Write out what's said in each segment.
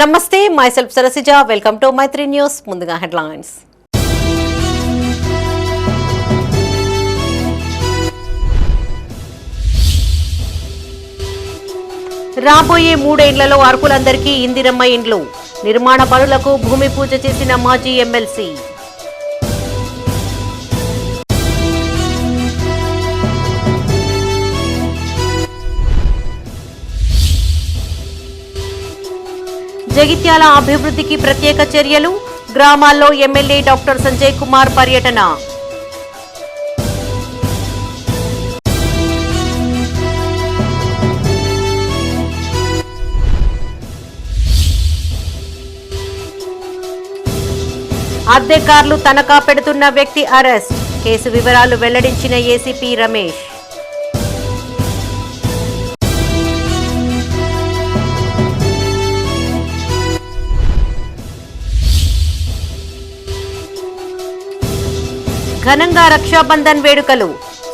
నమస్తే, myself Sarasija. Welcome to Maitri news. ముందుగా headlines. రాబోయే 3 ఏళ్లలో అర్హులందరికీ ఇందిరమ్మ ఇండ్లు. నిర్మాణ పనులకు భూమి పూజ చేసిన మాజీ ఎమ్మెల్సీ. జగిత్యాల అభివృద్ధికి ప్రత్యేక చర్యలు. గ్రామాల్లో ఎమ్మెల్యే డాక్టర్ సంజయ్ కుమార్ పర్యటన. అద్దె కార్లు తనఖా పెడుతున్న వ్యక్తి అరెస్ట్. కేసు వివరాలు వెల్లడించిన ఏసీపీ రమేష్. ఘనంగా రక్షాబంధన్ వేడుకలు.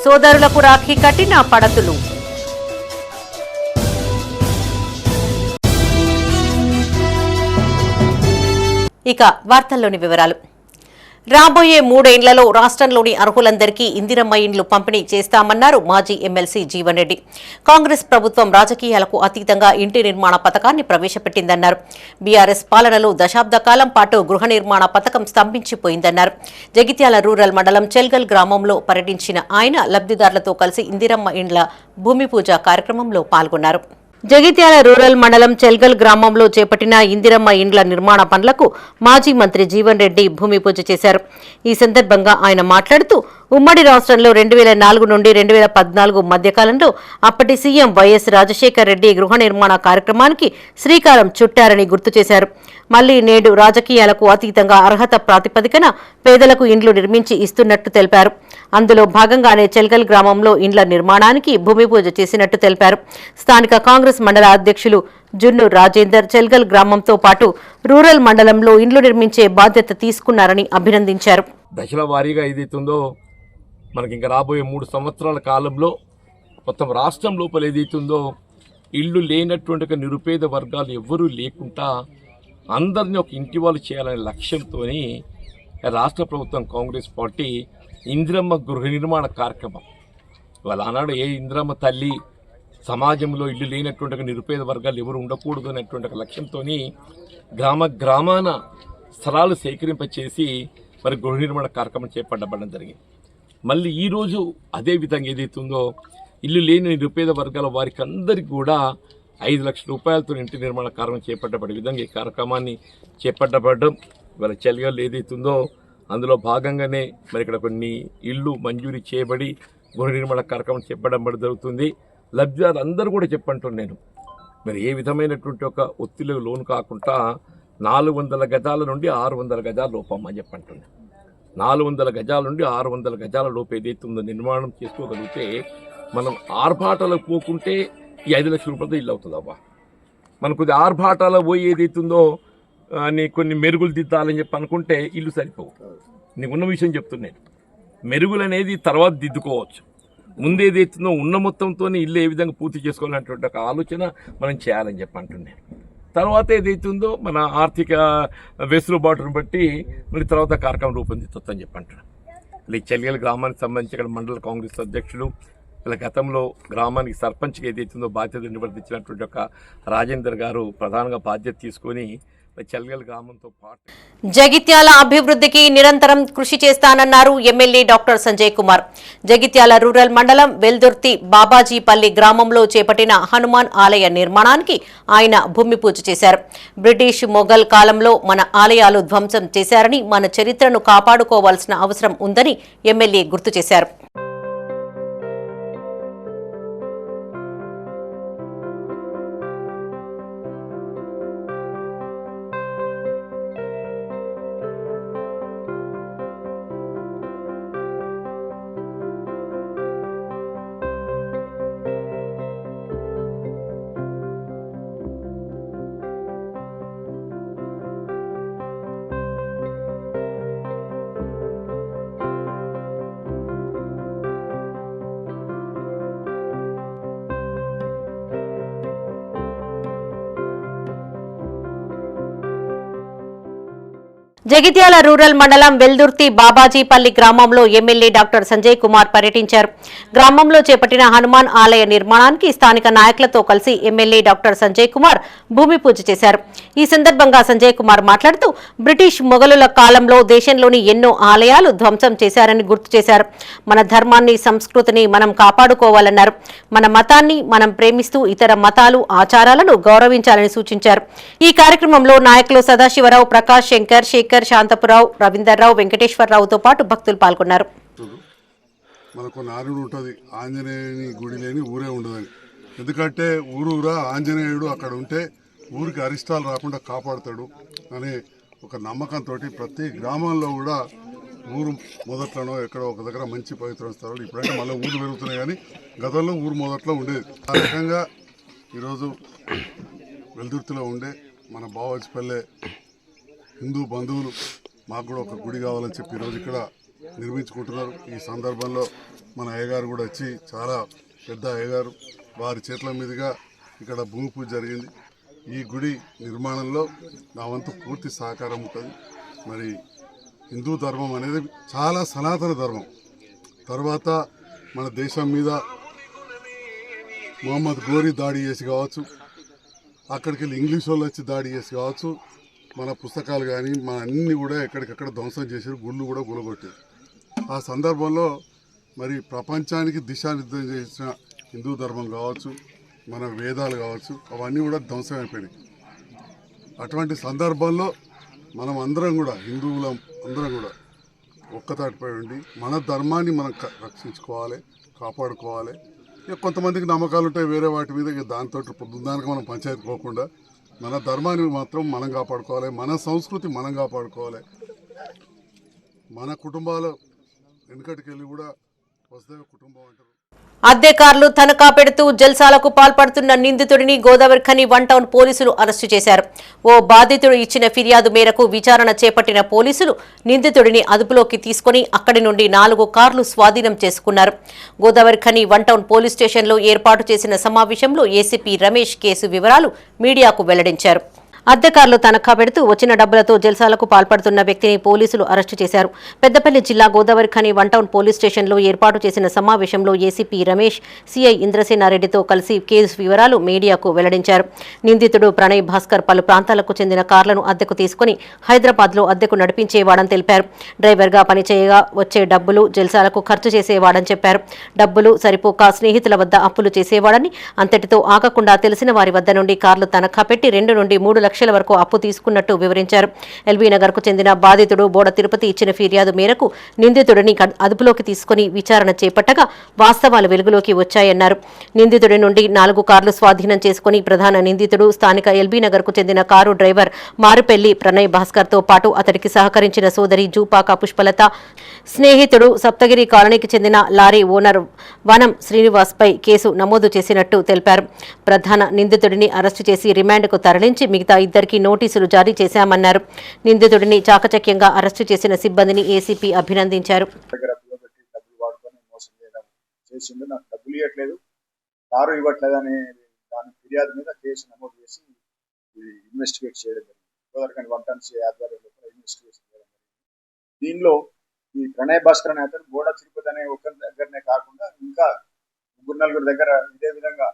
సోదరులకు రాఖీ కట్టిన పడతులు. ఇక వార్తల్లోని వివరాలు. రాబోయే 3 ఏళ్లలో రాష్ట్రంలోని అర్హులందరికీ ఇందిరమ్మ ఇండ్లు పంపిణీ చేస్తామన్నారు మాజీ ఎమ్మెల్సీ జీవన్ రెడ్డి. కాంగ్రెస్ ప్రభుత్వం రాజకీయాలకు అతీతంగా ఇంటి నిర్మాణ పథకాన్ని ప్రవేశపెట్టిందన్నారు. బీఆర్ఎస్ పాలనలో దశాబ్ద కాలం పాటు గృహ నిర్మాణ పథకం స్తంభించిపోయిందన్నారు. జగిత్యాల రూరల్ మండలం చెల్గల్ గ్రామంలో పర్యటించిన ఆయన లబ్ధిదారులతో కలిసి ఇందిరమ్మ ఇండ్ల భూమి పూజ కార్యక్రమంలో పాల్గొన్నారు. జగిత్యాల రూరల్ మండలం చెల్గల్ గ్రామంలో చేపట్టిన ఇందిరమ్మ ఇండ్ల నిర్మాణ పనులకు మాజీ మంత్రి జీవన్ రెడ్డి భూమి పూజ చేశారు. ఈ సందర్భంగా ఆయన మాట్లాడుతూ ఉమ్మడి రాష్ట్రంలో 2004 నుండి 2014 మధ్యకాలంలో అప్పటి సీఎం వైఎస్ రాజశేఖర్ రెడ్డి గృహ నిర్మాణ కార్యక్రమానికి శ్రీకారం చుట్టారని గుర్తు చేశారు. మళ్లీ నేడు రాజకీయాలకు అతీతంగా అర్హత ప్రాతిపదికన పేదలకు ఇండ్లు నిర్మించి ఇస్తున్నట్టు తెలిపారు. అందులో భాగంగానే చెల్గల్ గ్రామంలో ఇండ్ల నిర్మాణానికి భూమి పూజ చేసినట్టు తెలిపారు. స్థానిక కాంగ్రెస్ మండల అధ్యక్షులు జున్ను రాజేందర్ చెల్గల్ గ్రామంతో పాటు రూరల్ మండలంలో ఇండ్లు నిర్మించే బాధ్యత తీసుకున్నారని అభినందించారు. దశల వారీగా ఏదైతుందో మనకి ఇంకా రాబోయే 3 సంవత్సరాల కాలంలో మొత్తం రాష్ట్రం లోపల ఏదైతుందో ఇల్లు లేనటువంటి నిరుపేద వర్గాలు ఎవ్వరూ లేకుండా అందరినీ ఒక ఇంటి వాళ్ళు చేయాలనే లక్ష్యంతో రాష్ట్ర ప్రభుత్వం కాంగ్రెస్ పార్టీ ఇందిరమ్మ గృహ నిర్మాణ కార్యక్రమం వాళ్ళ ఆనాడు ఏ ఇందిరమ్మ తల్లి సమాజంలో ఇల్లు లేనటువంటి నిరుపేద వర్గాలు ఎవరు ఉండకూడదు అనేటువంటి లక్ష్యంతో గ్రామాన స్థలాలు సేకరింపచేసి మరి గృహ నిర్మాణ కార్యక్రమం చేపట్టబడడం జరిగింది. మళ్ళీ ఈరోజు అదే విధంగా ఏదైతుందో ఇల్లు లేని నిరుపేద వర్గాల వారికి అందరికీ కూడా 5 లక్షల రూపాయలతో ఇంటి నిర్మాణ కార్యక్రమం చేపట్టబడే విధంగా ఈ కార్యక్రమాన్ని చేపట్టబడడం ఇవాళ చెల్గల్ ఏదైతుందో అందులో భాగంగానే మరి ఇక్కడ కొన్ని ఇళ్ళు మంజూరీ చేయబడి గృహ నిర్మాణ కార్యక్రమం చేపట్టడం జరుగుతుంది. లబ్ధిదారులు అందరూ కూడా చెప్పంటున్నాను నేను మరి ఏ విధమైనటువంటి ఒక ఒత్తిడికి లోను కాకుండా 400 గజాల నుండి 600 గజాల లోపమ్మని చెప్పంటున్నాను. 400 గజాల నుండి 600 గజాల లోపు ఏదైతుందో నిర్మాణం చేసుకోగలిగితే మనం ఆర్భాటాలకు పోకుంటే ఈ 5 లక్షల రూపాయలతో ఇల్లు అవుతుంది. అవ్వ మనం కొద్ది ఆర్భాటాలకు పోయి ఏదైతుందో నీ కొన్ని మెరుగులు దిద్దాలని చెప్పి అనుకుంటే ఇల్లు సరిపోవు. నీకు ఉన్న విషయం చెప్తున్నాను. మెరుగులు అనేది తర్వాత దిద్దుకోవచ్చు. ముందు ఏదైతుందో ఉన్న మొత్తంతో ఇల్లు ఏ విధంగా పూర్తి చేసుకోవాలనేటువంటి ఒక ఆలోచన మనం చేయాలని చెప్పి అంటున్నాను. తర్వాత ఏదైతుందో మన ఆర్థిక వెసులుబాటును బట్టి మళ్ళీ తర్వాత కార్యక్రమం రూపొందిస్తుందని చెప్పి అంటున్నాను. ఈ చెల్గల్ గ్రామానికి సంబంధించి ఇక్కడ మండల కాంగ్రెస్ అధ్యక్షులు ఇలా గతంలో గ్రామానికి సర్పంచ్కి ఏదైతుందో బాధ్యత నిర్వర్తించినటువంటి ఒక రాజేందర్ గారు ప్రధానంగా బాధ్యత తీసుకొని చెల్గల్ గ్రామంతో పాటు జగిత్యాల అభివృద్ధికి నిరంతరం కృషి చేస్తానన్నారు MLA doctor Sanjay Kumar. Jagtial rural మండలం వెల్దుర్తి బాబాజీపల్లి గ్రామంలో చేపట్టిన హనుమాన్ ఆలయ నిర్మాణానికి ఆయన భూమి పూజ చేశారు. బ్రిటిష్ మొఘల్ కాలంలో మన ఆలయాలు ధ్వంసం చేశారని మన చరిత్రను కాపాడుకోవాల్సిన అవసరం ఉందని ఎమ్మెల్యే గుర్తు చేశారు. జగిత్యాల రూరల్ మండలం వెల్దుర్తి బాబాజీపల్లి గ్రామంలో ఎమ్మెల్యే డాక్టర్ సంజయ్ కుమార్ పర్యటించారు. గ్రామంలో చేపట్టిన హనుమాన్ ఆలయ నిర్మాణానికి స్థానిక నాయకులతో కలిసి ఎమ్మెల్యే డాక్టర్ సంజయ్ కుమార్ భూమి పూజ చేశారు. ఈ సందర్భంగా సంజయ్ కుమార్ మాట్లాడుతూ బ్రిటిష్ మొఘలుల కాలంలో దేశంలోని ఎన్నో ఆలయాలు ధ్వంసం చేశారని గుర్తు చేశారు. మన ధర్మాన్ని, సంస్కృతిని మనం కాపాడుకోవాలన్నారు. మన మతాన్ని మనం ప్రేమిస్తూ ఇతర మతాలు, ఆచారాలను గౌరవించాలని సూచించారు. ఈ కార్యక్రమంలో నాయకులు సదాశివరావు, ప్రకాష్, శంకర్, శేఖర్, శాంతపురావు, రవీందర్రావు, వెంకటేశ్వరరావుతో పాటు భక్తులు పాల్గొన్నారు. మనకు నానుడు ఉంటుంది, ఆంజనేయుని గుడి లేని ఊరే ఉండదని. ఎందుకంటే ఊరూరా ఆంజనేయుడు అక్కడ ఉంటే ఊరికి అరిష్టాలు రాకుండా కాపాడుతాడు అనే ఒక నమ్మకంతో ప్రతి గ్రామంలో కూడా ఊరు మొదట్లోనో ఎక్కడో ఒక దగ్గర మంచి పవిత్ర స్థలాలు, ఇప్పుడంటే మళ్ళీ ఊరు పెరుగుతున్నాయి కానీ గతంలో ఊరు మొదట్లో ఉండేది. ఆ రకంగా ఈరోజు వెల్దుర్తిలో ఉండే మన బావాజిపల్లె హిందూ బంధువులు మాకు కూడా ఒక గుడి కావాలని చెప్పి ఈరోజు ఇక్కడ నిర్మించుకుంటున్నారు. ఈ సందర్భంలో మన అయ్యగారు కూడా వచ్చి, చాలా పెద్ద అయ్యగారు, వారి చేతుల మీదుగా ఇక్కడ భూమి పూజ జరిగింది. ఈ గుడి నిర్మాణంలో నా వంతు పూర్తి సహకారం ఉంటుంది. మరి హిందూ ధర్మం అనేది చాలా సనాతన ధర్మం. తర్వాత మన దేశం మీద మొహమ్మద్ గోరీ దాడి చేసి కావచ్చు, అక్కడికి వెళ్ళి ఇంగ్లీష్ వాళ్ళు వచ్చి దాడి చేసి కావచ్చు, మన పుస్తకాలు కానీ మన అన్నీ కూడా ఎక్కడికక్కడ ధ్వంసం చేశారు, గుళ్ళు కూడా గులగొట్టారు. ఆ సందర్భంలో మరి ప్రపంచానికి దిశానిర్దేశం చేసిన హిందూ ధర్మం కావచ్చు, మన వేదాలు కావచ్చు, అవన్నీ కూడా ధ్వంసం అయిపోయినాయి. అటువంటి సందర్భంలో మనం అందరం కూడా, హిందువులం అందరం కూడా ఒక్కతాటిపై ఉండి మన ధర్మాన్ని మనం రక్షించుకోవాలి, కాపాడుకోవాలి. ఇక కొంతమందికి నమ్మకాలు ఉంటాయి వేరే వాటి మీద, ఇక దాంతో పొద్దుదానికి మనం పంచాయతీ పోకుండా మన ధర్మాన్ని మాత్రం మనం కాపాడుకోవాలి, మన సంస్కృతి మనం కాపాడుకోవాలి. మన కుటుంబాలు వెనుకటికి వెళ్ళి కూడా వసుదైవ కుటుంబం అంటారు. అద్దె కార్లు తనఖా పెడుతూ జల్సాలకు పాల్పడుతున్న నిందితుడిని గోదావరి ఖని 1 టౌన్ పోలీసులు అరెస్టు చేశారు. ఓ బాధితుడు ఇచ్చిన ఫిర్యాదు మేరకు విచారణ చేపట్టిన పోలీసులు నిందితుడిని అదుపులోకి తీసుకుని అక్కడి నుండి 4 కార్లు స్వాధీనం చేసుకున్నారు. గోదావరి ఖని 1 టౌన్ పోలీస్ స్టేషన్లో ఏర్పాటు చేసిన సమావేశంలో ఏసీపీ రమేష్ కేసు వివరాలు మీడియాకు వెల్లడించారు. అద్దె కార్లు తనఖా పెడుతూ వచ్చిన డబ్బులతో జల్సాలకు పాల్పడుతున్న వ్యక్తిని పోలీసులు అరెస్టు చేశారు. పెద్దపల్లి జిల్లా గోదావరి ఖని 1 టౌన్ పోలీస్ స్టేషన్లో ఏర్పాటు చేసిన సమావేశంలో ఏసీపీ రమేష్, సీఐ ఇంద్రసేనారెడ్డితో కలిసి కేసు వివరాలు మీడియాకు వెల్లడించారు. నిందితుడు ప్రణయ్ భాస్కర్ పలు ప్రాంతాలకు చెందిన కార్లను అద్దెకు తీసుకుని హైదరాబాద్లో అద్దెకు నడిపించేవాడని తెలిపారు. డ్రైవర్గా పనిచేయగా వచ్చే డబ్బులు జల్సాలకు ఖర్చు చేసేవాడని చెప్పారు. డబ్బులు సరిపోక స్నేహితుల వద్ద అప్పులు చేసేవాడని, అంతటితో ఆగకుండా తెలిసిన వారి వద్ద నుండి కార్లు తనఖా పెట్టి 2 నుండి 3 లక్షల వరకు అప్పు తీసుకున్నట్టు వివరించారు. ఎల్బీ నగర్ కు చెందిన బాధితుడు బోడ తిరుపతి ఇచ్చిన ఫిర్యాదు మేరకు నిందితుడిని అదుపులోకి తీసుకుని విచారణ చేపట్టగా వాస్తవాలు వెలుగులోకి వచ్చాయన్నారు. నిందితుడి నుండి 4 కార్లు స్వాధీనం చేసుకుని ప్రధాన నిందితుడు స్థానిక ఎల్బీ నగర్ కు చెందిన కారు డ్రైవర్ మారుపెల్లి ప్రణయ్ భాస్కర్ తో పాటు అతడికి సహకరించిన సోదరి జూపాక పుష్పలత, స్నేహితుడు సప్తగిరి కాలనీకి చెందిన లారీ ఓనర్ వనం శ్రీనివాస్ పై కేసు నమోదు చేసినట్టు తెలిపారు. ప్రధాన నిందితుడిని అరెస్టు చేసి రిమాండ్కు తరలించి మిగతా 2కి నోటీసులు జారీ చేశామన్నారు. నిందితుడిని చాకచక్యంగా అరెస్టు చేసిన సిబ్బందిని ఏసీపీ అభినందించారు. నాకు డబ్బులు ఇవ్వట్లేదు, కారు ఇవ్వట్లేదని దాని ఫిర్యాదు మీద కేసు నమోదు చేసి ఇన్వెస్టిగేట్ చేయడం జరిగింది. గోదావరి 1 టౌన్ ఆధ్వర్యంలో ఇన్వెస్టిగేషన్ చేయడం జరిగింది. దీనిలో ఈ ప్రణయ్ భాస్కర్ అనే అతను బోడ తిరుపతి అనే ఒకరి దగ్గరనే కాకుండా ఇంకా 3-4 దగ్గర ఇదే విధంగా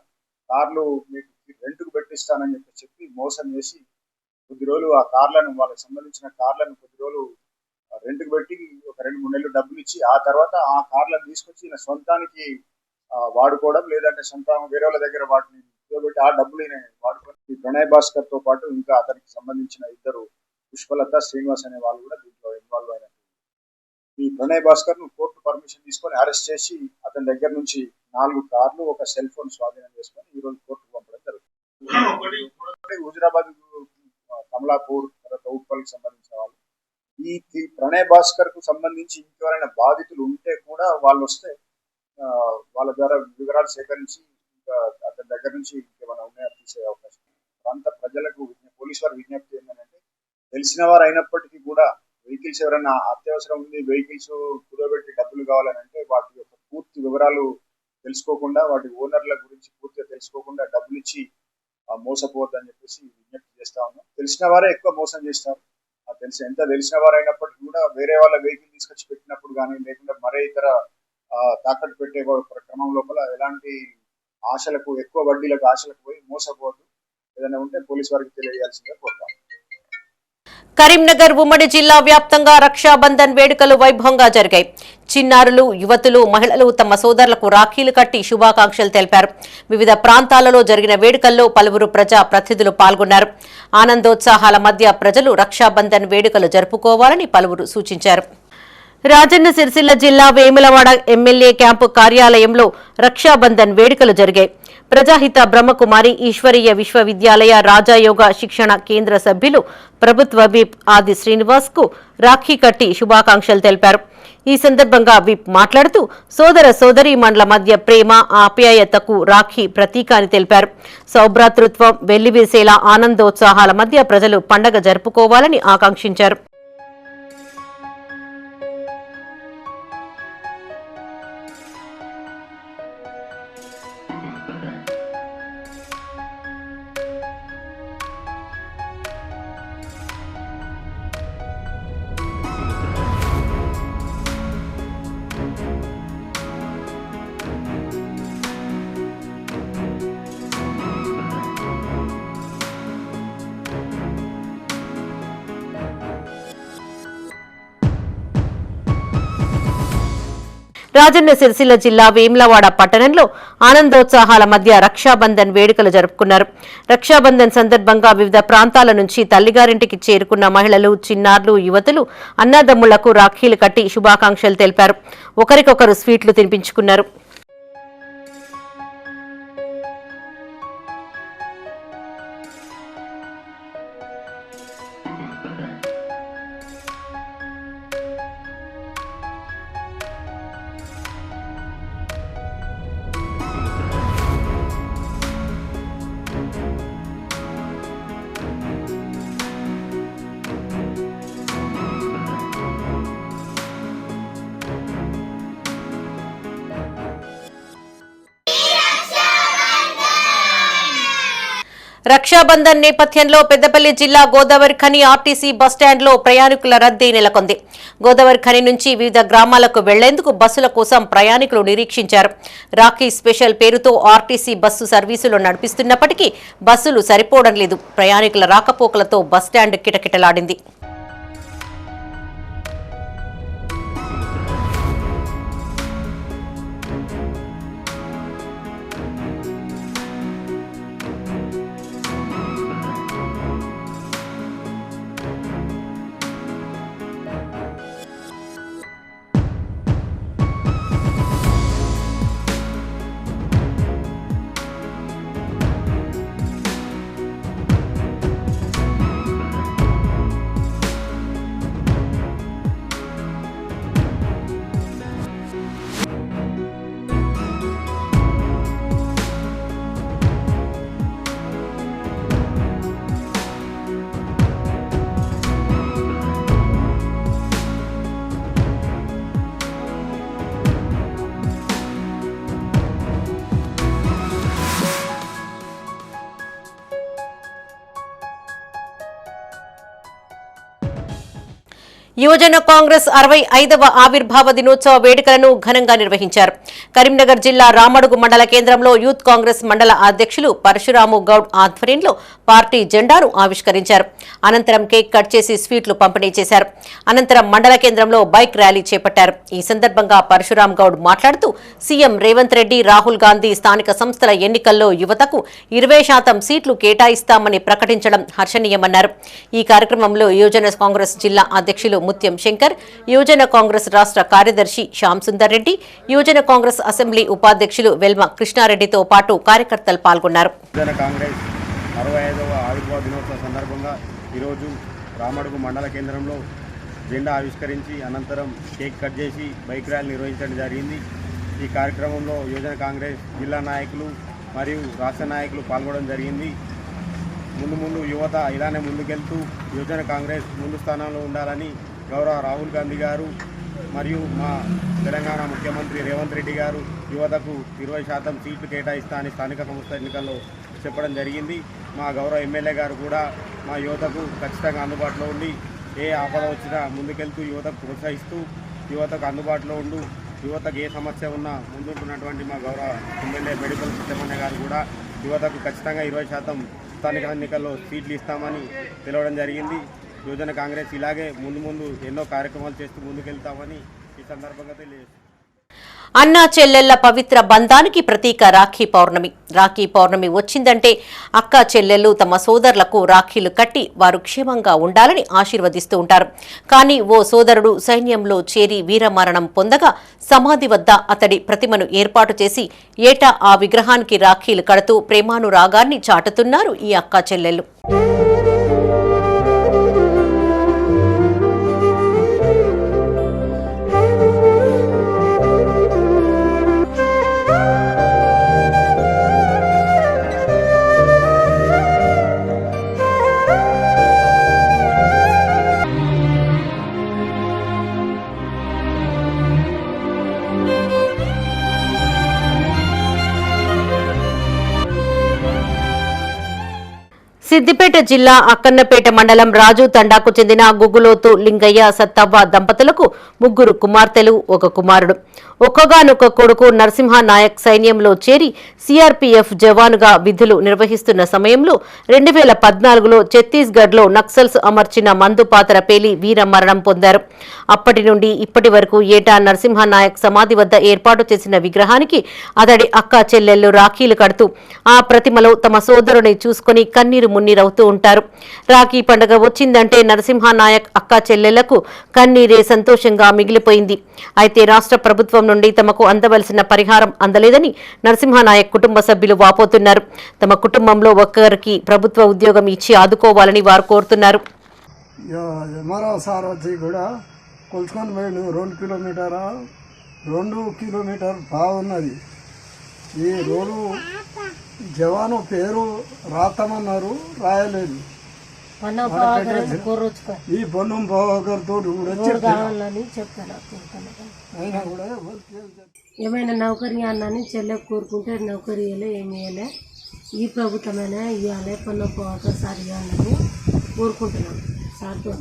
కార్లు మీకు రెంట్కు పెట్టిస్తానని చెప్పి మోసం చేసి కొద్ది రోజులు ఆ కార్లను, వాళ్ళకి సంబంధించిన కార్లను కొద్ది రోజులు రెంట్కు పెట్టి ఒక 2-3 నెలలు డబ్బులు ఇచ్చి ఆ తర్వాత ఆ కార్లను తీసుకొచ్చి ఈయన సొంతానికి వాడుకోవడం, లేదంటే సొంతం వేరే వాళ్ళ దగ్గర వాటిని పెట్టి ఆ డబ్బులు ఈయన వాడుకొని ఈ ప్రణయ్ భాస్కర్ తో పాటు ఇంకా అతనికి సంబంధించిన 2 పుష్పలత, శ్రీనివాస్ అనే వాళ్ళు కూడా దీంట్లో ఇన్వాల్వ్ అయినట్టు. ఈ ప్రణయ్ భాస్కర్ ను కోర్టు పర్మిషన్ తీసుకొని అరెస్ట్ చేసి అతని దగ్గర నుంచి 4 కార్లు, ఒక సెల్ ఫోన్ స్వాధీనం చేసుకొని ఈ రోజు కోర్టుకు పంపడం జరుగుతుంది. హుజురాబాద్, కమలాపూర్, తర్వాత ఉప్పల్కి సంబంధించిన వాళ్ళు. ఈ ప్రణయ్ భాస్కర్ కు సంబంధించి ఇంకెవరైనా బాధితులు ఉంటే కూడా వాళ్ళు వస్తే వాళ్ళ ద్వారా వివరాలు సేకరించి ఇంకా అతని దగ్గర నుంచి ఇంకేమైనా ఉన్నాయో తీసే అవకాశం. ప్రాంత ప్రజలకు పోలీసు వారి విజ్ఞప్తి ఏంటంటే, తెలిసిన వారు అయినప్పటికీ కూడా వెహికల్స్ ఎవరైనా అత్యవసరం ఉంది, వెహికల్స్ కుదబెట్టి డబ్బులు కావాలని అంటే వాటి యొక్క పూర్తి వివరాలు తెలుసుకోకుండా, వాటి ఓనర్ల గురించి పూర్తిగా తెలుసుకోకుండా డబ్బులు ఇచ్చి మోసపోవద్దని చెప్పేసి విజ్ఞప్తి చేస్తా ఉన్నాం. తెలిసిన వారే ఎక్కువ మోసం చేస్తారు. ఎంత తెలిసిన వారైనప్పటికీ కూడా వేరే వాళ్ళ వెహికల్ తీసుకొచ్చి పెట్టినప్పుడు కానీ లేకుండా మరే ఇతర తాకట్టు పెట్టే క్రమం లోపల ఎలాంటి ఆశలకు ఎక్కువ వడ్డీలకు ఆశలకు పోయి మోసపోవద్దు. ఏదైనా ఉంటే పోలీసు వారికి తెలియజేయాల్సిందిగా కోరుతాం. కరీంనగర్ ఉమ్మడి జిల్లా వ్యాప్తంగా రక్షాబంధన్ వేడుకలు వైభవంగా జరిగాయి. చిన్నారులు, యువతులు, మహిళలు తమ సోదరులకు రాఖీలు కట్టి శుభాకాంక్షలు తెలిపారు. వివిధ ప్రాంతాలలో జరిగిన వేడుకల్లో పలువురు ప్రజా ప్రతినిధులు పాల్గొన్నారు. ఆనందోత్సాహాల మధ్య ప్రజలు రక్షాబంధన్ వేడుకలు జరుపుకోవాలని పలువురు సూచించారు. రాజన్న సిరిసిల్ల జిల్లా వేములవాడ ఎమ్మెల్యే క్యాంపు కార్యాలయంలో రక్షాబంధన్ వేడుకలు జరిగాయి. ప్రజాహిత బ్రహ్మకుమారి ఈశ్వరీయ విశ్వవిద్యాలయ రాజయోగ శిక్షణ కేంద్ర సభ్యులు ప్రభుత్వ విప్ ఆది శ్రీనివాస్ కు రాఖీ కట్టి శుభాకాంక్షలు తెలిపారు. ఈ సందర్భంగా విప్ మాట్లాడుతూ సోదర సోదరీమణుల మధ్య ప్రేమ, ఆప్యాయతకు రాఖీ ప్రతీక అని తెలిపారు. సౌభ్రాతృత్వం వెల్లివిరిసేలా ఆనందోత్సాహాల మధ్య ప్రజలు పండగ జరుపుకోవాలని ఆకాంక్షించారు. రాజన్న సిరిసిల్ల జిల్లా వేములవాడ పట్టణంలో ఆనందోత్సాహాల మధ్య రక్షాబంధన్ వేడుకలు జరుపుకున్నారు. రక్షాబంధన్ సందర్భంగా వివిధ ప్రాంతాల నుంచి తల్లిగారింటికి చేరుకున్న మహిళలు, చిన్నారులు, యువతులు అన్నదమ్ములకు రాఖీలు కట్టి శుభాకాంక్షలు తెలిపారు. ఒకరికొకరు స్వీట్లు తినిపించుకున్నారు. రక్షాబంధన్ నేపథ్యంలో పెద్దపల్లి జిల్లా గోదావరి ఖని ఆర్టీసీ బస్టాండ్లో ప్రయాణికుల రద్దీ నెలకొంది. గోదావరి ఖని నుంచి వివిధ గ్రామాలకు వెళ్లేందుకు బస్సుల కోసం ప్రయాణికులు నిరీక్షించారు. రాఖీ స్పెషల్ పేరుతో ఆర్టీసీ బస్సు సర్వీసులు నడిపిస్తున్నప్పటికీ బస్సులు సరిపోవడం లేదు. ప్రయాణికుల రాకపోకలతో బస్టాండ్ కిటకిటలాడింది. యువజన కాంగ్రెస్ 65వ ఆవిర్భావ దినోత్సవ వేడుకలను ఘనంగా నిర్వహించారు. కరీంనగర్ జిల్లా రామడుగు మండల కేంద్రంలో యూత్ కాంగ్రెస్ మండల అధ్యక్షులు పరశురాము గౌడ్ ఆధ్వర్యంలో పార్టీ జెండాను ఆవిష్కరించారు. అనంతరం కేక్ కట్ చేసి స్వీట్లు పంపిణీ చేశారు. అనంతరం మండల కేంద్రంలో బైక్ ర్యాలీ చేపట్టారు. ఈ సందర్భంగా పరశురాం గౌడ్ మాట్లాడుతూ సీఎం రేవంత్ రెడ్డి, రాహుల్ గాంధీ స్థానిక సంస్థల ఎన్నికల్లో యువతకు 20% సీట్లు కేటాయిస్తామని ప్రకటించడం హర్షణీయమన్నారు. ఈ కార్యక్రమంలో యువజన కాంగ్రెస్ జిల్లా అధ్యక్షులు ముత్యం శంకర్, యువజన కాంగ్రెస్ రాష్ట్ర కార్యదర్శి శ్యామ్ సుందర్ రెడ్డి, యువజన కాంగ్రెస్ అసెంబ్లీ ఉపాధ్యక్షులు వెల్మ కృష్ణారెడ్డితో పాటు కార్యకర్తలు పాల్గొన్నారు. యువజన కాంగ్రెస్ 65వ ఆవిర్భావ దినోత్సవ సందర్భంగా ఈరోజు రామడుగు మండల కేంద్రంలో జెండా ఆవిష్కరించి అనంతరం కేక్ కట్ చేసి బైక్ ర్యాలీ నిర్వహించడం జరిగింది. ఈ కార్యక్రమంలో యువజన కాంగ్రెస్ జిల్లా నాయకులు మరియు రాష్ట్ర నాయకులు పాల్గొనడం జరిగింది. ముందు యువత ఇలానే ముందుకెళ్తూ యువజన కాంగ్రెస్ ముందు స్థానంలో ఉండాలని గౌరవ రాహుల్ గాంధీ గారు మరియు మా తెలంగాణ ముఖ్యమంత్రి రేవంత్ రెడ్డి గారు యువతకు 20% సీట్లు కేటాయిస్తా అని స్థానిక సంస్థ ఎన్నికల్లో చెప్పడం జరిగింది. మా గౌరవ ఎమ్మెల్యే గారు కూడా మా యువతకు ఖచ్చితంగా అందుబాటులో ఉండి ఏ ఆపద వచ్చినా ముందుకెళ్తూ యువతకు ప్రోత్సహిస్తూ యువతకు అందుబాటులో ఉంటూ యువతకు ఏ సమస్య ఉన్నా ముందుంటున్నటువంటి మా గౌరవ ఎమ్మెల్యే బెడిపల్లి సుబ్రహ్మణ్య గారు కూడా యువతకు ఖచ్చితంగా 20% స్థానిక ఎన్నికల్లో సీట్లు ఇస్తామని తెలవడం జరిగింది. యువజన కాంగ్రెస్ ఇలాగే ముందు ఎన్నో కార్యక్రమాలు చేస్తూ ముందుకెళ్తామని ఈ సందర్భంగా తెలియజేస్తుంది. అన్నా చెల్లెళ్ల పవిత్ర బంధానికి ప్రతీక రాఖీ పౌర్ణమి. రాఖీ పౌర్ణమి వచ్చిందంటే అక్కా చెల్లెళ్లు తమ సోదరులకు రాఖీలు కట్టి వారు క్షేమంగా ఉండాలని ఆశీర్వదిస్తూ ఉంటారు. కానీ ఓ సోదరుడు సైన్యంలో చేరి వీరమరణం పొందగా సమాధి వద్ద అతడి ప్రతిమను ఏర్పాటు చేసి ఏటా ఆ విగ్రహానికి రాఖీలు కడుతూ ప్రేమానురాగాన్ని చాటుతున్నారు ఈ అక్కా చెల్లెళ్లు. సిద్దిపేట జిల్లా అక్కన్నపేట మండలం రాజు తండాకు చెందిన గుగ్గులోతు లింగయ్య సత్తవ్వ దంపతులకు 3 కుమార్తెలు 1 కుమారుడు. ఒక్కగానొక్క కొడుకు నరసింహనాయక్ సైన్యంలో చేరి సిఆర్పీఎఫ్ జవానుగా విధులు నిర్వహిస్తున్న సమయంలో 2014లో ఛత్తీస్గఢ్లో నక్సల్స్ అమర్చిన మందు పాతర పేలి వీరమరణం పొందారు. అప్పటి నుండి ఇప్పటి వరకు ఏటా నరసింహనాయక్ సమాధి వద్ద ఏర్పాటు చేసిన విగ్రహానికి అతడి అక్కా చెల్లెళ్లు రాఖీలు కడుతూ ఆ ప్రతిమలో తమ సోదరుని చూసుకుని కన్నీరు మున్నీరవుతూ ఉంటారు. రాఖీ పండుగ వచ్చిందంటే నరసింహనాయక్ అక్కా చెల్లెళ్లకు కన్నీరే సంతోషంగా మిగిలిపోయింది. అయితే రాష్ట్ర ప్రభుత్వం నుండి తమకు అందవలసిన పరిహారం అందలేదని నరసింహనాయక్ కుటుంబ సభ్యులు వాపోతున్నారు. తమ కుటుంబంలో ఒక్కరికి ప్రభుత్వ ఉద్యోగం ఇచ్చి ఆదుకోవాలని వారు కోరుతున్నారు. మరోసారి వచ్చి కూడా కొలుచుకొని పోయిండు 2 కిలోమీటర్ బాగున్నది. ఈ రోడ్డు జవాను పేరు రాస్తామన్నారు, రాయలేదు. ఈ పొన్నం బావగారితో అయినా కూడా ఏమైనా నౌకరీ అన్నని చెల్లె కోరుకుంటే నౌకరీ ఇవ్వలే, ఏమి ఇవ్వలే. ఈ ప్రభుత్వమైనా ఇవ్వాలి, పొన్నం బావగారు సార్ ఇవ్వాలని కోరుకుంటున్నాను. సార్తో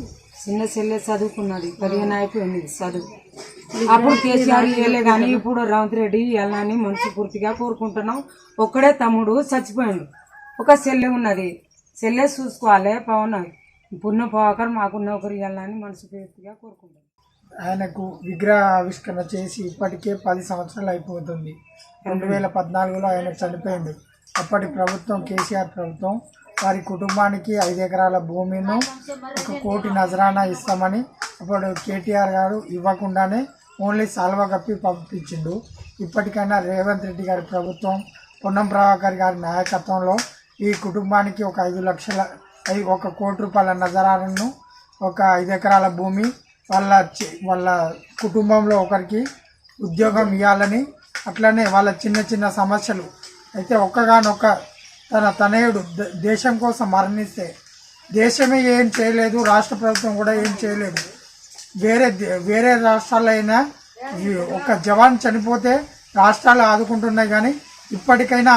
చిన్న చెల్లె చదువుకున్నది, 15 అయిపోయింది చదువు. అప్పుడు కేసీఆర్ ఇవ్వలే కానీ ఇప్పుడు రేవంత్ రెడ్డి ఇవ్వాలని మనస్ఫూర్తిగా కోరుకుంటున్నాం. ఒక్కడే తమ్ముడు చచ్చిపోయిండు, ఒక చెల్లె ఉన్నది. చెల్లె చూసుకోవాలి. పవన్ పుణ్య పోకర్ మాకు నౌకరీ ఇవ్వాలని మనస్ఫూర్తిగా కోరుకుంటున్నాం. ఆయనకు విగ్రహ ఆవిష్కరణ చేసి ఇప్పటికే 10 సంవత్సరాలు అయిపోతుంది. 2014లో ఆయన చనిపోయింది. అప్పటి ప్రభుత్వం కేసీఆర్ ప్రభుత్వం వారి కుటుంబానికి 5 ఎకరాల భూమిను 1 కోటి నజరానా ఇస్తామని అప్పుడు కేటీఆర్ గారు ఇవ్వకుండానే ఓన్లీ సాల్వా కప్పి పంపించిండు. ఇప్పటికైనా రేవంత్ రెడ్డి గారి ప్రభుత్వం పొన్నం ప్రభాకర్ గారి నాయకత్వంలో ఈ కుటుంబానికి ఒక 1 కోటి రూపాయల నజరాలను, 5 ఎకరాల భూమి, వాళ్ళ కుటుంబంలో ఒకరికి ఉద్యోగం ఇవ్వాలని, అట్లనే వాళ్ళ చిన్న సమస్యలు అయితే ఒక్కగానొక్క తన తనయుడు దేశం కోసం మరణిస్తే దేశమే ఏం చేయలేదు, రాష్ట్ర ప్రభుత్వం కూడా ఏం చేయలేదు. వేరే రాష్ట్రాల్లో అయినా ఒక జవాన్ చనిపోతే రాష్ట్రాలు ఆదుకుంటున్నాయి. కానీ ఇప్పటికైనా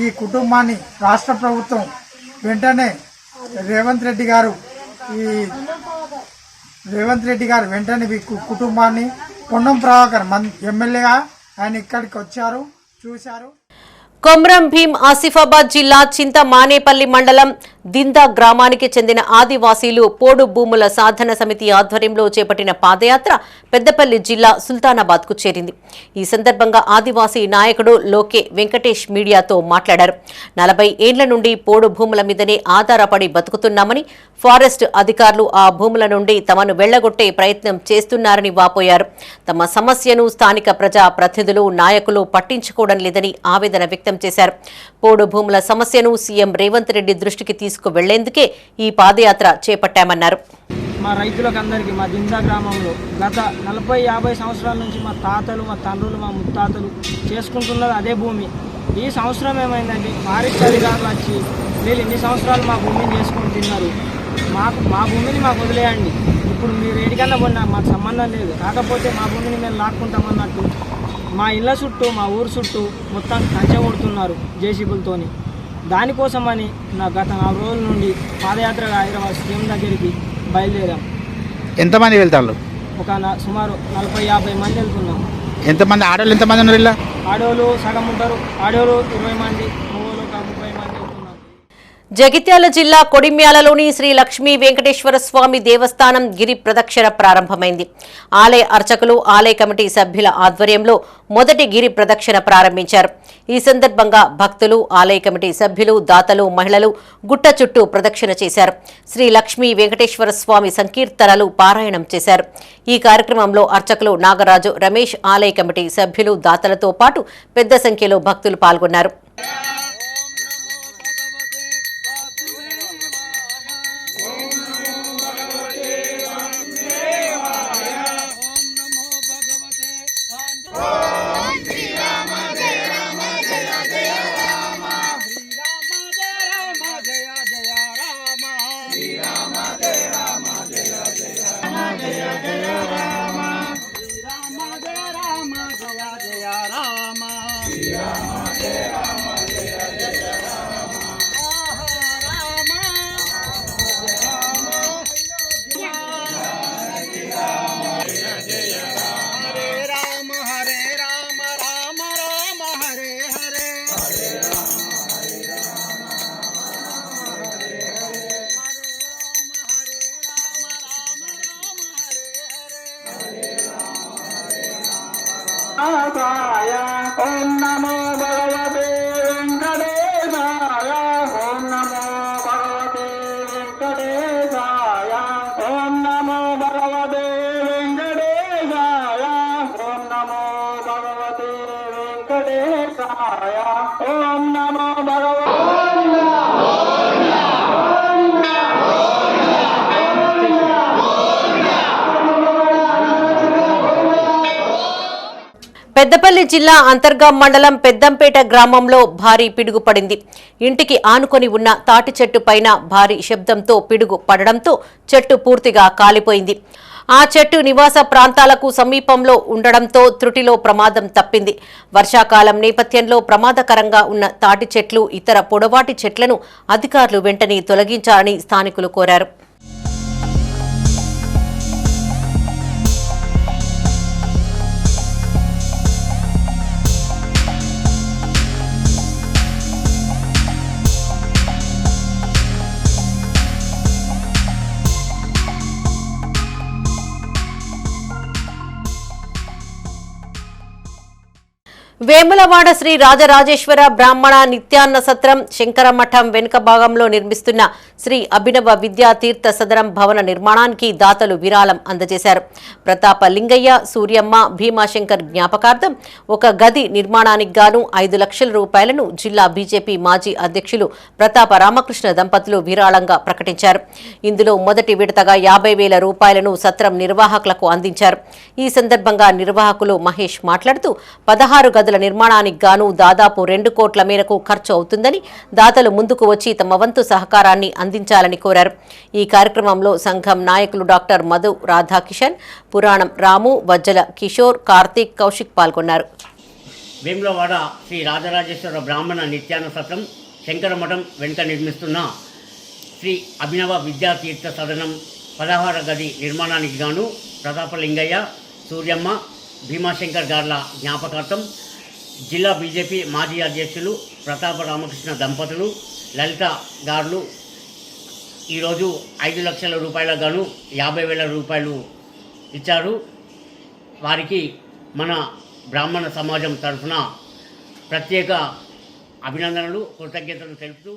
ఈ కుటుంబాన్ని రాష్ట్ర ప్రభుత్వం వెంటనే రేవంత్ రెడ్డి గారు వెంటనే ఈ కుటుంబాన్ని పొన్నం ప్రభాకర్ ఎమ్మెల్యేగా ఆయన ఇక్కడికి వచ్చారు, చూశారు. కొమ్రం భీం ఆసిఫాబాద్ జిల్లా చింతమానేపల్లి మండలం దిందా గ్రామానికి చెందిన ఆదివాసీలు పోడు భూముల సాధన సమితి ఆధ్వర్యంలో చేపట్టిన పాదయాత్ర పెద్దపల్లి జిల్లా సుల్తానాబాద్కు చేరింది. ఈ సందర్భంగా ఆదివాసీ నాయకుడు లోకే వెంకటేష్ మీడియాతో మాట్లాడారు. 40 ఏళ్ల నుండి పోడు భూముల మీదనే ఆధారపడి బతుకుతున్నామని, ఫారెస్ట్ అధికారులు ఆ భూముల నుండి తమను వెళ్లగొట్టే ప్రయత్నం చేస్తున్నారని వాపోయారు. తమ సమస్యను స్థానిక ప్రజా ప్రతినిధులు, నాయకులు పట్టించుకోవడం లేదని ఆవేదన వ్యక్తం చేశారు. పోడు భూముల సమస్యను సీఎం రేవంత్ రెడ్డి దృష్టికి తీసుకువెళ్లేందుకే ఈ పాదయాత్ర చేపట్టామన్నారు. మా రైతులకు అందరికీ మా దిందా గ్రామంలో గత 40-50 సంవత్సరాల నుంచి మా తాతలు, మా తండ్రులు, మా ముత్తాతలు చేసుకుంటున్నది అదే భూమి. ఈ సంవత్సరం ఏమైందంటే ఫారెస్ట్ అధికారులు వచ్చి వీళ్ళు ఇన్ని సంవత్సరాలు మా భూమిని చేసుకొని తిన్నారు, మా భూమిని మాకు వదిలేయండి, ఇప్పుడు మీరు ఏడికన్నా పోయినా మాకు సంబంధం లేదు, కాకపోతే మా భూమిని మేము లాక్కుంటామన్నట్టు మా ఇళ్ళ చుట్టూ, మా ఊరు చుట్టూ మొత్తం కంచె కొడుతున్నారు జేసీబీలతోని. దానికోసమని నా గత 4 రోజుల నుండి పాదయాత్రగా హైదరాబాద్ సీఎం దగ్గరికి బయలుదేరాం. ఎంతమంది వెళ్తారు? సుమారు 40-50 మంది వెళ్తున్నాం. ఎంతమంది ఆడవాళ్ళు ఎంతమంది ఉన్నారు? ఇలా ఆడవాళ్ళు సగం ఉంటారు, ఆడవాళ్ళు 20 మంది, మగవాళ్ళు ఒక 30 మంది వెళ్తున్నాం. జగిత్యాల జిల్లా కొడిమ్యాలలోని శ్రీ లక్ష్మీ వెంకటేశ్వర స్వామి దేవస్థానం గిరి ప్రదక్షిణ ప్రారంభమైంది. ఆలయ అర్చకులు, ఆలయ కమిటీ సభ్యుల ఆధ్వర్యంలో మొదటి గిరి ప్రదక్షిణ ప్రారంభించారు. ఈ సందర్భంగా భక్తులు, ఆలయ కమిటీ సభ్యులు, దాతలు, మహిళలు గుట్ట చుట్టూ ప్రదక్షిణ చేశారు. శ్రీ లక్ష్మీ వెంకటేశ్వర స్వామి సంకీర్తనలు పారాయణం చేశారు. ఈ కార్యక్రమంలో అర్చకులు నాగరాజు, రమేష్, ఆలయ కమిటీ సభ్యులు, దాతలతో పాటు పెద్ద సంఖ్యలో భక్తులు పాల్గొన్నారు. ఓం నమో భగవతే వెంకటేశాయ. ఓం నమో భగవతే వెంకటేశాయ. ఓం నమో భగవతే వెంకటేశాయ. ఓం నమో భగవతే వెంకటేశాయ. ఓం నమో భగవతే. పెద్దపల్లి జిల్లా అంతర్గాం మండలం పెద్దంపేట గ్రామంలో భారీ పిడుగు పడింది. ఇంటికి ఆనుకొని ఉన్న తాటి చెట్టు పైన భారీ శబ్దంతో పిడుగు పడడంతో చెట్టు పూర్తిగా కాలిపోయింది. ఆ చెట్టు నివాస ప్రాంతాలకు సమీపంలో ఉండడంతో త్రుటిలో ప్రమాదం తప్పింది. వర్షాకాలం నేపథ్యంలో ప్రమాదకరంగా ఉన్న తాటి చెట్లు, ఇతర పొడవాటి చెట్లను అధికారులు వెంటనే తొలగించాలని స్థానికులు కోరారు. వేములవాడ శ్రీ రాజరాజేశ్వర బ్రాహ్మణ నిత్యాన్న సత్రం శంకరమఠం వెనుక భాగంలో నిర్మిస్తున్న శ్రీ అభినవ విద్యా తీర్థ సదనం భవన నిర్మాణానికి దాతలు విరాళం అందజేశారు. ప్రతాప లింగయ్య, సూర్యమ్మ, భీమాశంకర్ జ్ఞాపకార్థం ఒక గది నిర్మాణానికి గాను 5 లక్షల రూపాయలను జిల్లా బీజేపీ మాజీ అధ్యక్షులు ప్రతాప రామకృష్ణ దంపతులు విరాళంగా ప్రకటించారు. ఇందులో మొదటి విడతగా 50,000 రూపాయలను సత్రం నిర్వాహకులకు అందించారు. ఈ సందర్భంగా నిర్వాహకులు మహేష్ మాట్లాడుతూ 16 గదుల నిర్మాణానికి గాను దాదాపు 2 కోట్ల మేరకు ఖర్చు అవుతుందని, దాతలు ముందుకు వచ్చి తమ వంతు సహకారాన్ని అందించాలని కోరారు. ఈ కార్యక్రమంలో సంఘం నాయకులు డాక్టర్ మధు, రాధాకిషన్, పురాణం రాము, వజ్జల కిషోర్, కార్తీక్, కౌశిక్ పాల్గొన్నారు. వేములవాడ శ్రీ రాజరాజేశ్వర బ్రాహ్మణ నిత్యాన్న సత్రం శంకరమఠం వెనుక నిర్మిస్తున్న శ్రీ అభినవ విద్యా తీర్థ సదనం 16 గది నిర్మాణానికి గాను ప్రతాప లింగయ్య, సూర్యమ్మ, భీమాశంకర్ గార్ల జ్ఞాపకార్థం జిల్లా బీజేపీ మాజీ అధ్యక్షులు ప్రతాప రామకృష్ణ దంపతులు, లలిత గార్లు ఈరోజు 5 లక్షల రూపాయలకు గాను 50,000 రూపాయలు ఇచ్చారు. వారికి మన బ్రాహ్మణ సమాజం తరఫున ప్రత్యేక అభినందనలు, కృతజ్ఞతలు తెలుపుతూ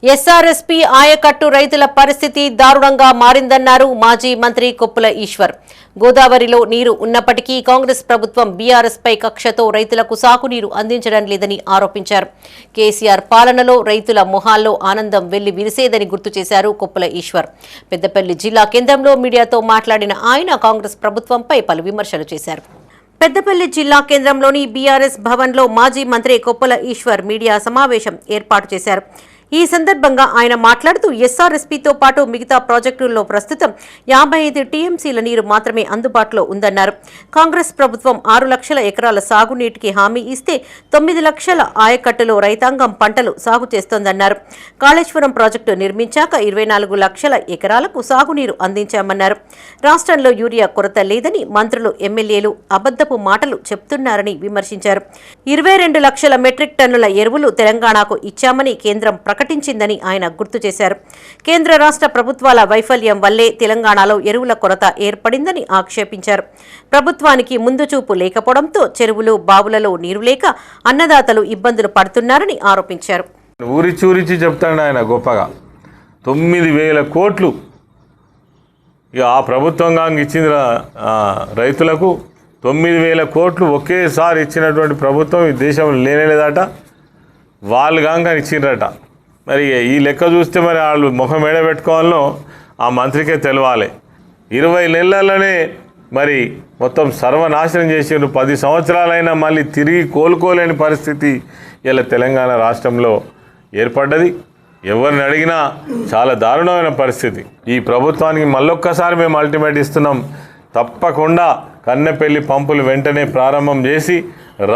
ఎస్ఆర్ఎస్పీ ఆయకట్టు రైతుల పరిస్థితి దారుణంగా మారిందన్నారు మాజీ మంత్రి కొప్పుల ఈశ్వర్. గోదావరిలో నీరు ఉన్నప్పటికీ కాంగ్రెస్ ప్రభుత్వం బీఆర్ఎస్పై కక్షతో రైతులకు సాగునీరు అందించడం లేదని ఆరోపించారు. కేసీఆర్ పాలనలో రైతుల మొహాల్లో ఆనందం వెళ్లి విరిసేదని గుర్తు చేశారు కొప్పుల ఈశ్వర్. పెద్దపల్లి జిల్లా కేంద్రంలో మీడియాతో మాట్లాడిన ఆయన కాంగ్రెస్ ప్రభుత్వంపై పలు విమర్శలు చేశారు. పెద్దపల్లి జిల్లా కేంద్రంలోని బీఆర్ఎస్ భవన్లో మాజీ మంత్రి కొప్పుల ఈశ్వర్ మీడియా సమావేశం ఏర్పాటు చేశారు. ఈ సందర్భంగా ఆయన మాట్లాడుతూ ఎస్ఆర్ఎస్పీతో పాటు మిగతా ప్రాజెక్టుల్లో ప్రస్తుతం 55 టీఎంసీల నీరు మాత్రమే అందుబాటులో ఉందన్నారు. కాంగ్రెస్ ప్రభుత్వం 6 లక్షల ఎకరాల సాగునీటికి హామీ ఇస్తే 9 లక్షల ఆయకట్టులో రైతాంగం పంటలు సాగు చేస్తోందన్నారు. కాళేశ్వరం ప్రాజెక్టు నిర్మించాక 24 లక్షల ఎకరాలకు సాగునీరు అందించామన్నారు. రాష్ట్రంలో యూరియా కొరత లేదని మంత్రులు, ఎమ్మెల్యేలు అబద్ధపు మాటలు చెప్తున్నారని విమర్శించారు. 22 లక్షల మెట్రిక్ టన్నుల ఎరువులు తెలంగాణకు ఇచ్చామని కేంద్రం ప్రకటించిందని ఆయన గుర్తు చేశారు. కేంద్ర రాష్ట్ర ప్రభుత్వాల వైఫల్యం వల్లే తెలంగాణలో ఎరువుల కొరత ఏర్పడిందని ఆక్షేపించారు. ప్రభుత్వానికి ముందు చూపు లేకపోవడంతో చెరువులు, బావులలో నీరు లేక అన్నదాతలు ఇబ్బందులు పడుతున్నారని ఆరోపించారు. ఊరిచి చెప్తాడు ఆయన గొప్పగా 9,000 కోట్లు ఇక ఆ ప్రభుత్వంగా ఇచ్చింది రైతులకు. 9,000 కోట్లు ఒకేసారి ఇచ్చినటువంటి ప్రభుత్వం ఈ దేశంలో లేనేలేదట. వాళ్ళు కాక ఇచ్చిండ్రట. మరి ఈ లెక్క చూస్తే మరి వాళ్ళు ముఖం ఏడబెట్టుకోవాలనో ఆ మంత్రికే తెలవాలి. 20 నెలలనే మరి మొత్తం సర్వనాశనం చేసిండ్రు. 10 సంవత్సరాలైనా మళ్ళీ తిరిగి కోలుకోలేని పరిస్థితి ఇలా తెలంగాణ రాష్ట్రంలో ఏర్పడ్డది. ఎవరిని అడిగినా చాలా దారుణమైన పరిస్థితి. ఈ ప్రభుత్వానికి మళ్ళొక్కసారి మేము అల్టిమేట్ ఇస్తున్నాం. తప్పకుండా కన్నెపల్లి పంపులు వెంటనే ప్రారంభం చేసి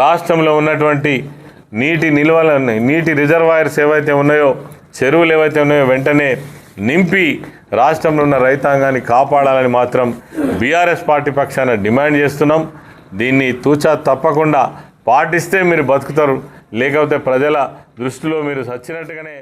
రాష్ట్రంలో ఉన్నటువంటి నీటి నిల్వలను, నీటి రిజర్వాయర్స్ ఏవైతే ఉన్నాయో, చెరువులు ఏవైతే ఉన్నాయో వెంటనే నింపి రాష్ట్రంలో ఉన్న రైతాంగాన్ని కాపాడాలని మాత్రం బీఆర్ఎస్ పార్టీ పక్షాన డిమాండ్ చేస్తున్నాం. దీన్ని తూచా తప్పకుండా పాటిస్తే మీరు బతుకుతారు, లేకపోతే ప్రజల దృష్టిలో మీరు చచ్చినట్టుగానే.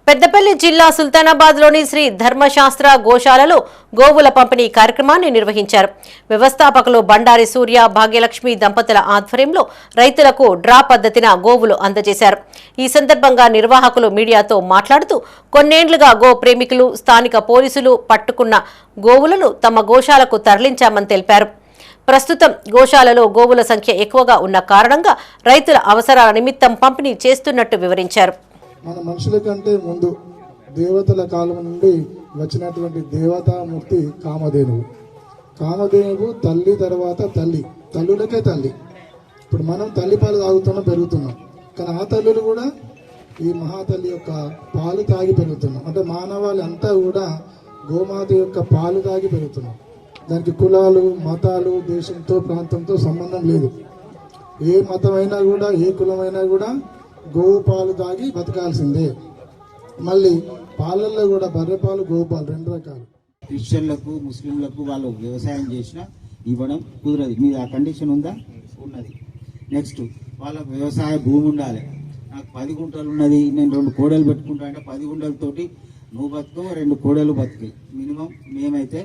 పెద్దపల్లి జిల్లా సుల్తానాబాద్లోని శ్రీ ధర్మశాస్త్ర గోశాలలో గోవుల పంపిణీ కార్యక్రమాన్ని నిర్వహించారు. వ్యవస్థాపకులు బండారి సూర్య, భాగ్యలక్ష్మి దంపతుల ఆధ్వర్యంలో రైతులకు డ్రా పద్ధతిన గోవులు అందజేశారు. ఈ సందర్భంగా నిర్వాహకులు మీడియాతో మాట్లాడుతూ కొన్నేండ్లుగా గో ప్రేమికులు, స్థానిక పోలీసులు పట్టుకున్న గోవులను తమ గోశాలకు తరలించామని తెలిపారు. ప్రస్తుతం గోశాలలో గోవుల సంఖ్య ఎక్కువగా ఉన్న కారణంగా రైతుల అవసరాల నిమిత్తం పంపిణీ చేస్తున్నట్టు వివరించారు. మన మనుషుల కంటే ముందు దేవతల కాలం నుండి వచ్చినటువంటి దేవతామూర్తి కామధేనువు. కామధేనువు తల్లి తర్వాత తల్లి, తల్లులకే తల్లి. ఇప్పుడు మనం తల్లిపాలు తాగుతున్నాం, పెరుగుతున్నాం. కానీ ఆ తల్లులు కూడా ఈ మహాతల్లి యొక్క పాలు తాగి పెరుగుతున్నాం. అంటే మానవాళంతా కూడా గోమాత యొక్క పాలు తాగి పెరుగుతున్నాం. దానికి కులాలు, మతాలు, దేశంతో, ప్రాంతంతో సంబంధం లేదు. ఏ మతమైనా కూడా, ఏ కులమైనా కూడా గోవు పాలు తాగి బతకాల్సిందే. మళ్ళీ పాలల్లో కూడా బర్రె పాలు, గోవు పాలు 2 రకాలు. క్రిస్టియన్లకు, ముస్లింలకు వాళ్ళు వ్యవసాయం చేసినా ఇవ్వడం కుదరదు. మీద ఆ కండిషన్ ఉందా? ఉన్నది. నెక్స్ట్ వాళ్ళకు వ్యవసాయ భూమి ఉండాలి. నాకు 10 గుంటలు ఉన్నది, నేను 2 కోడలు పెట్టుకుంటా అంటే 10 గుంటలతోటి నువ్వు బతుకు, 2 కోడలు బతుకు. మినిమం మేమైతే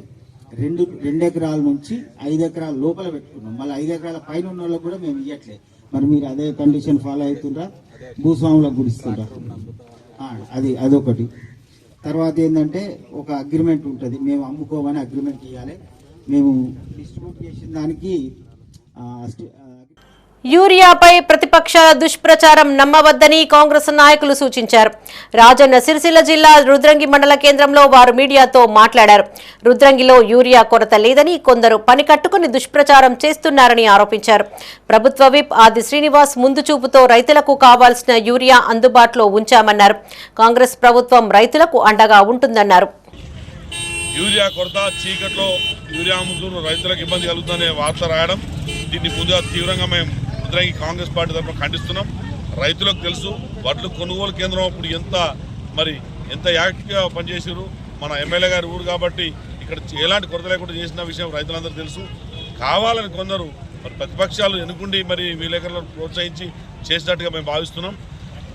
2 ఎకరాల నుంచి 5 ఎకరాల లోపల పెట్టుకున్నాం. మళ్ళీ 5 ఎకరాల పైన ఉన్న వాళ్ళకు కూడా మేము ఇవ్వట్లేదు. మరి మీరు అదే కండిషన్ ఫాలో అవుతుండ్రా? భూస్వాములకు గుడిస్తుండ్రా? అదొకటి. తర్వాత ఏంటంటే ఒక అగ్రిమెంట్ ఉంటుంది. మేము అమ్ముకోమని అగ్రిమెంట్ ఇవ్వాలి. మేము డిస్ట్రిబ్యూట్ చేసిన దానికి యూరియాపై ప్రతిపక్షాల దుష్ప్రచారం నమ్మవద్దని కాంగ్రెస్ నాయకులు సూచించారు. రాజన్న సిరిసిల్ల జిల్లా రుద్రంగి మండల కేంద్రంలో వారు మీడియాతో మాట్లాడారు. రుద్రంగిలో యూరియా కొరత లేదని కొందరు పని కట్టుకుని దుష్ప్రచారం చేస్తున్నారని ఆరోపించారు. ప్రభుత్వ విప్ ఆది శ్రీనివాస్ ముందు చూపుతో రైతులకు కావాల్సిన యూరియా అందుబాటులో ఉంచామన్నారు. కాంగ్రెస్ ప్రభుత్వం రైతులకు అండగా ఉంటుందన్నారు. యూరియా కొరత, చీకట్లో యూరియా అమ్ముతున్న రైతులకు ఇబ్బంది కలుగుతుందనే వార్త రాయడం, దీన్ని ముందుగా తీవ్రంగా మేము రుద్రంగి కాంగ్రెస్ పార్టీ తరఫున ఖండిస్తున్నాం. రైతులకు తెలుసు వడ్లు కొనుగోలు కేంద్రం అప్పుడు ఎంత యాక్టివ్గా పనిచేసారు. మన ఎమ్మెల్యే గారి ఊరు కాబట్టి ఇక్కడ ఎలాంటి కొరత లేకుండా చేసిన విషయం రైతులందరూ తెలుసు. కావాలని కొందరు ప్రతిపక్షాలు ఎన్నుకుండి విలేకరులను ప్రోత్సహించి చేసినట్టుగా మేము భావిస్తున్నాం.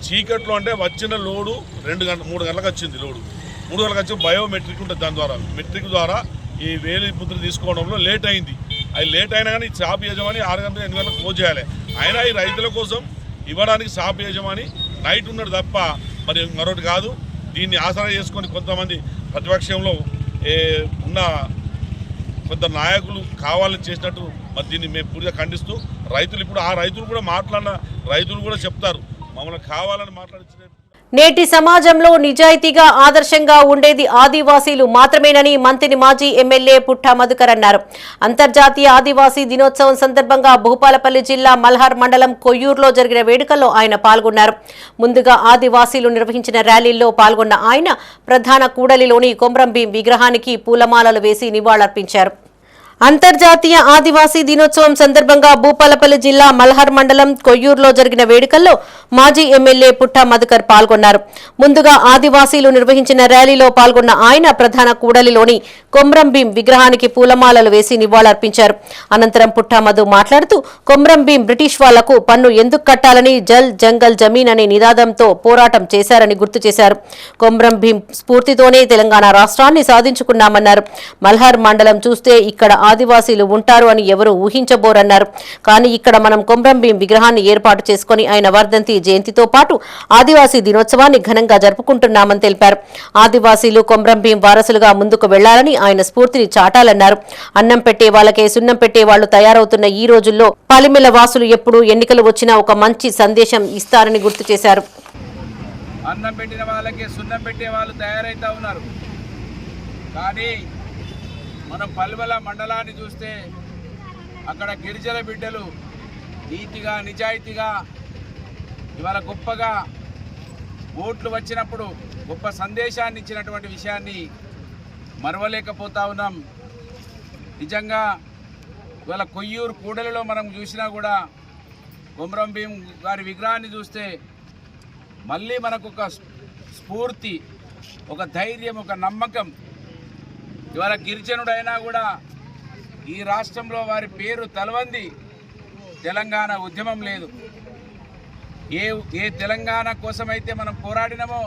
చీకట్లో అంటే వచ్చిన లోడు 3 గంటలకు వచ్చింది. లోడు 3 గంటలకు వచ్చి బయోమెట్రిక్ ఉంటుంది. దాని ద్వారా మెట్రిక్ ద్వారా ఈ వేలి ముద్ర తీసుకోవడంలో లేట్ అయింది. అది లేట్ అయినా కానీ షాప్ యజమాని 6 గంటలకు 8 గంటలకు క్లోజ్ చేయాలి. అయినా ఈ రైతుల కోసం ఇవ్వడానికి షాప్ యజమాని నైట్ ఉన్నాడు తప్ప మరొకటి కాదు. దీన్ని ఆసరా చేసుకొని కొంతమంది ప్రతిపక్షంలో ఉన్న కొంత నాయకులు కావాలని చేసినట్టు దీన్ని మేము పూర్తిగా ఖండిస్తూ రైతులు ఇప్పుడు ఆ రైతులు కూడా మాట్లాడిన రైతులు కూడా చెప్తారు మమ్మల్ని కావాలని మాట్లాడించిన నేటి సమాజంలో నిజాయితీగా ఆదర్శంగా ఉండేది ఆదివాసీలు మాత్రమేనని మంత్రి మాజీ ఎమ్మెల్యే పుట్టా మధుకర్ అన్నారు. అంతర్జాతీయ ఆదివాసీ దినోత్సవం సందర్భంగా భూపాలపల్లి జిల్లా మల్హార్ మండలం కొయ్యూరులో జరిగిన వేడుకల్లో ఆయన పాల్గొన్నారు. ముందుగా ఆదివాసీలు నిర్వహించిన ర్యాలీల్లో పాల్గొన్న ఆయన ప్రధాన కూడలిలోని కొమ్రంభీం విగ్రహానికి పూలమాలలు వేసి నివాళులర్పించారు. అంతర్జాతీయ ఆదివాసీ దినోత్సవం సందర్భంగా భూపాలపల్లి జిల్లా మల్హార్ మండలం కొయ్యూరులో జరిగిన వేడుకల్లో మాజీ ఎమ్మెల్యే పుట్టా మధుకర్ పాల్గొన్నారు. ముందుగా ఆదివాసీలు నిర్వహించిన ర్యాలీలో పాల్గొన్న ఆయన ప్రధాన కూడలిలోని కొమ్రంభీం విగ్రహానికి పూలమాలలు వేసి నివాళులర్పించారు. అనంతరం పుట్టా మధు మాట్లాడుతూ కొమ్రంభీం బ్రిటిష్ వాళ్లకు పన్ను ఎందుకు కట్టాలని జల్ జంగల్ జమీన్ అనే నినాదంతో పోరాటం చేశారని గుర్తు చేశారు. కొమ్రంభీం స్ఫూర్తితోనే తెలంగాణ రాష్ట్రాన్ని సాధించుకున్నామన్నారు. మల్హార్ మండలం చూస్తే ఇక్కడ ఆదివాసీలు ఉంటారు అని ఎవరూ ఊహించబోరన్నారు. కానీ ఇక్కడ మనం కొమ్రంభీం విగ్రహాన్ని ఏర్పాటు చేసుకుని ఆయన వర్ధంతి జయంతితో పాటు ఆదివాసీ దినోత్సవాన్ని ఘనంగా జరుపుకుంటున్నామని తెలిపారు. ఆదివాసీలు కొమ్రంభీం వారసులుగా ముందుకు వెళ్లాలని ఆయన స్ఫూర్తిని చాటాలన్నారు. అన్నం పెట్టే వాళ్ళకే సున్నం పెట్టే వాళ్లు తయారవుతున్న ఈ రోజుల్లో పాలిమెల వాసులు ఎప్పుడు ఎన్నికలు వచ్చినా ఒక మంచి సందేశం ఇస్తారని గుర్తు చేశారు. అన్నం పెట్టిన వాళ్ళకే సున్నం పెట్టే వాళ్ళు తయారైతా ఉన్నారు. కానీ మనం పల్వెల మండలాన్ని చూస్తే అక్కడ గిరిజన బిడ్డలు నీతిగా నిజాయితీగా ఇవాళ గొప్పగా ఓట్లు వచ్చినప్పుడు గొప్ప సందేశాన్ని ఇచ్చినటువంటి విషయాన్ని మరవలేకపోతా ఉన్నాం. నిజంగా ఇవాళ కొయ్యూరు కూడలిలో మనం చూసినా కూడా కొమ్రంభీం గారి విగ్రహాన్ని చూస్తే మళ్ళీ మనకు ఒక స్ఫూర్తి, ఒక ధైర్యం, ఒక నమ్మకం. ఇవాళ గిరిజనుడైనా కూడా ఈ రాష్ట్రంలో వారి పేరు తలవంది తెలంగాణ ఉద్యమం లేదు. ఏ తెలంగాణ కోసమైతే మనం పోరాడినామో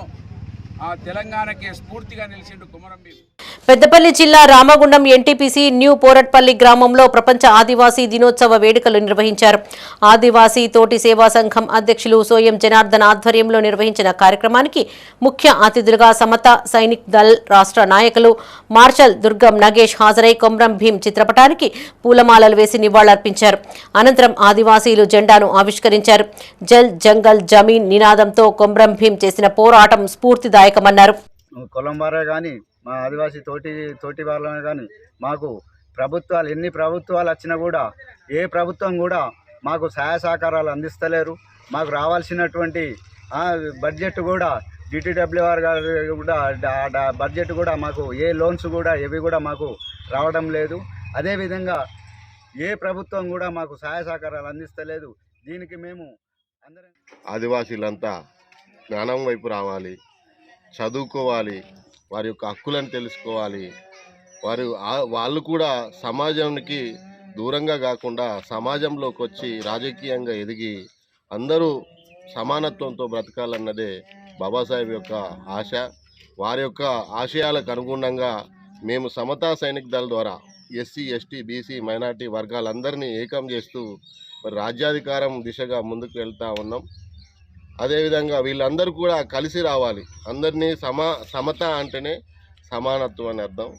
ఆ తెలంగాణకే స్ఫూర్తిగా నిలిచిండు కొమరంభీం. పెద్దపల్లి జిల్లా రామగుండం ఎన్టీపీసీ న్యూ పోరట్పల్లి గ్రామంలో ప్రపంచ ఆదివాసీ దినోత్సవ వేడుకలు నిర్వహించారు. ఆదివాసీ తోటి సేవా సంఘం అధ్యక్షులు సోయం జనార్దన్ ఆధ్వర్యంలో నిర్వహించిన కార్యక్రమానికి ముఖ్య అతిథులుగా సమత సైనిక్ దళ్ రాష్ట్ర నాయకులు మార్షల్ దుర్గం నగేష్ హాజరై కొమ్రంభీం చిత్రపటానికి పూలమాలలు వేసి నివాళులర్పించారు. అనంతరం ఆదివాసీలు జెండాను ఆవిష్కరించారు. జల్ జంగల్ జమీన్ నినాదంతో కొమ్రంభీం చేసిన పోరాటం స్ఫూర్తిదాయకమన్నారు. కొలంబారే కానీ మా ఆదివాసీ తోటి వాళ్ళని కానీ మాకు ప్రభుత్వాలు ఎన్ని ప్రభుత్వాలు వచ్చినా కూడా ఏ ప్రభుత్వం కూడా మాకు సహాయ సహకారాలు అందిస్తలేరు. మాకు రావాల్సినటువంటి బడ్జెట్ కూడా GTWR గారు కూడా బడ్జెట్ కూడా మాకు ఏ లోన్స్ కూడా ఏవి కూడా మాకు రావడం లేదు. అదేవిధంగా ఏ ప్రభుత్వం కూడా మాకు సహాయ సహకారాలు అందిస్తలేదు. దీనికి మేము అందరం ఆదివాసీలంతా జ్ఞానం వైపు రావాలి, చదువుకోవాలి, వారి యొక్క హక్కులను తెలుసుకోవాలి. వాళ్ళు కూడా సమాజానికి దూరంగా కాకుండా సమాజంలోకి వచ్చి రాజకీయంగా ఎదిగి అందరూ సమానత్వంతో బ్రతకాలన్నదే బాబాసాహెబ్ యొక్క ఆశ. వారి యొక్క ఆశయాలకు అనుగుణంగా మేము సమతా సైనిక్ దళ ద్వారా SC, ST, BC మైనార్టీ వర్గాలందరినీ ఏకం చేస్తూ రాజ్యాధికారం దిశగా ముందుకు వెళ్తూ ఉన్నాం. అదేవిధంగా వీళ్ళందరూ కూడా కలిసి రావాలి. అందరినీ సమత అంటేనే సమానత్వం అని అర్థం.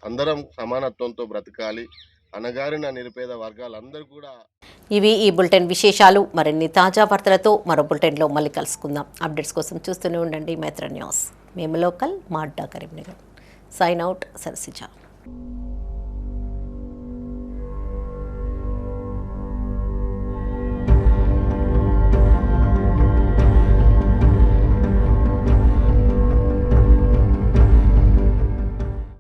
అందరం సమానత్వంతో బ్రతకాలి. అనగారిన నిరుపేద వర్గాలందరూ కూడా. ఇవి ఈ బులెటిన్ విశేషాలు. మరిన్ని తాజా వార్తలతో మరో బులెటిన్లో మళ్ళీ కలుసుకుందాం. అప్డేట్స్ కోసం చూస్తూనే ఉండండి మైత్ర న్యూస్. మేము లోకల్, మాడ్డా, కరీంనగర్. Sign out, Sarasija.